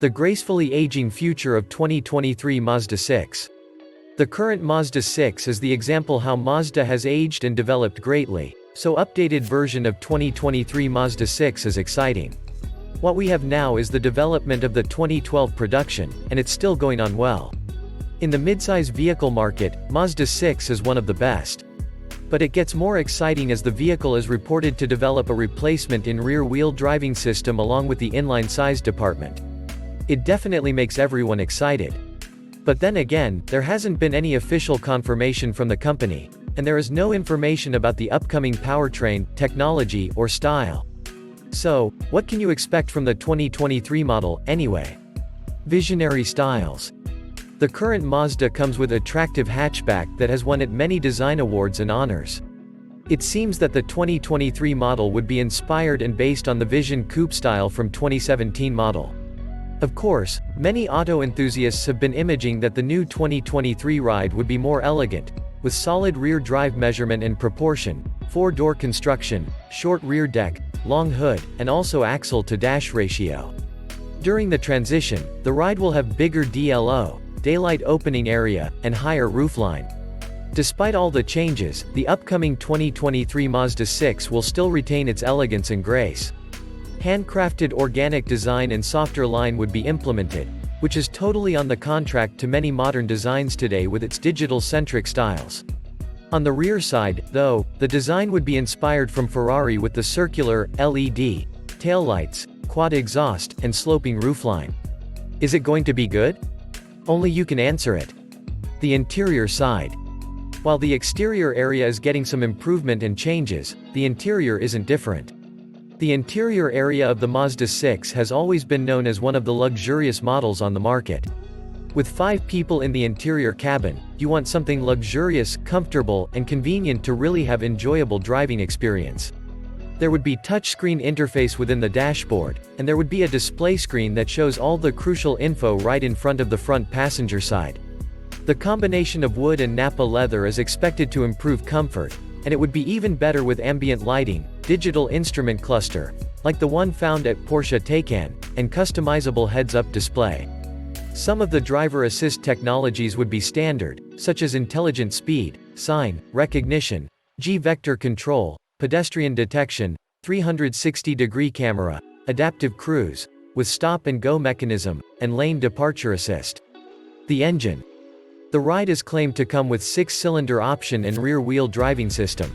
The gracefully aging future of 2023 Mazda 6. The current Mazda 6 is the example how Mazda has aged and developed greatly, so updated version of 2023 Mazda 6 is exciting. What we have now is the development of the 2012 production, and it's still going on well. In the midsize vehicle market, Mazda 6 is one of the best. But it gets more exciting as the vehicle is reported to develop a replacement in rear-wheel driving system along with the inline size department. It definitely makes everyone excited. But then again, there hasn't been any official confirmation from the company, and there is no information about the upcoming powertrain, technology, or style. So, what can you expect from the 2023 model, anyway? Visionary styles. The current Mazda comes with attractive hatchback that has won at many design awards and honors. It seems that the 2023 model would be inspired and based on the Vision coupe style from 2017 model. Of course, many auto enthusiasts have been imaging that the new 2023 ride would be more elegant, with solid rear drive measurement and proportion, 4-door construction, short rear deck, long hood, and also axle-to-dash ratio. During the transition, the ride will have bigger DLO, daylight opening area, and higher roofline. Despite all the changes, the upcoming 2023 Mazda 6 will still retain its elegance and grace. Handcrafted organic design and softer line would be implemented, which is totally on the contract to many modern designs today with its digital-centric styles. On the rear side, though, the design would be inspired from Ferrari with the circular, LED, taillights, quad exhaust, and sloping roofline. Is it going to be good? Only you can answer it. The interior side. While the exterior area is getting some improvement and changes, the interior isn't different. The interior area of the Mazda 6 has always been known as one of the luxurious models on the market. With 5 people in the interior cabin, you want something luxurious, comfortable, and convenient to really have enjoyable driving experience. There would be touchscreen interface within the dashboard, and there would be a display screen that shows all the crucial info right in front of the front passenger side. The combination of wood and Nappa leather is expected to improve comfort, and it would be even better with ambient lighting, digital instrument cluster, like the one found at Porsche Taycan, and customizable heads-up display. Some of the driver assist technologies would be standard, such as intelligent speed, sign recognition, G-vector control, pedestrian detection, 360-degree camera, adaptive cruise, with stop-and-go mechanism, and lane departure assist. The engine. The ride is claimed to come with 6-cylinder option and rear-wheel driving system.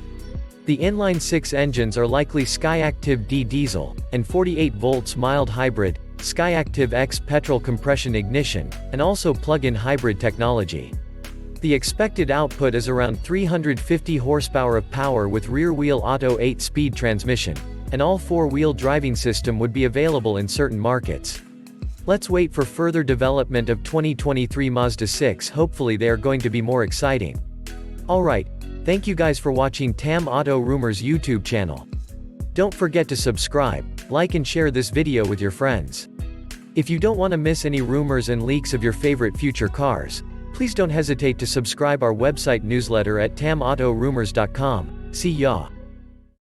The inline-6 engines are likely Skyactiv D diesel, and 48 volts mild hybrid, Skyactiv X petrol compression ignition, and also plug-in hybrid technology. The expected output is around 350 horsepower of power with rear-wheel auto 8-speed transmission, and all 4-wheel driving system would be available in certain markets. Let's wait for further development of 2023 Mazda 6. Hopefully they are going to be more exciting. Alright, thank you guys for watching Tam Auto Rumors YouTube channel. Don't forget to subscribe, like and share this video with your friends. If you don't want to miss any rumors and leaks of your favorite future cars, please don't hesitate to subscribe our website newsletter at tamautorumors.com. See ya!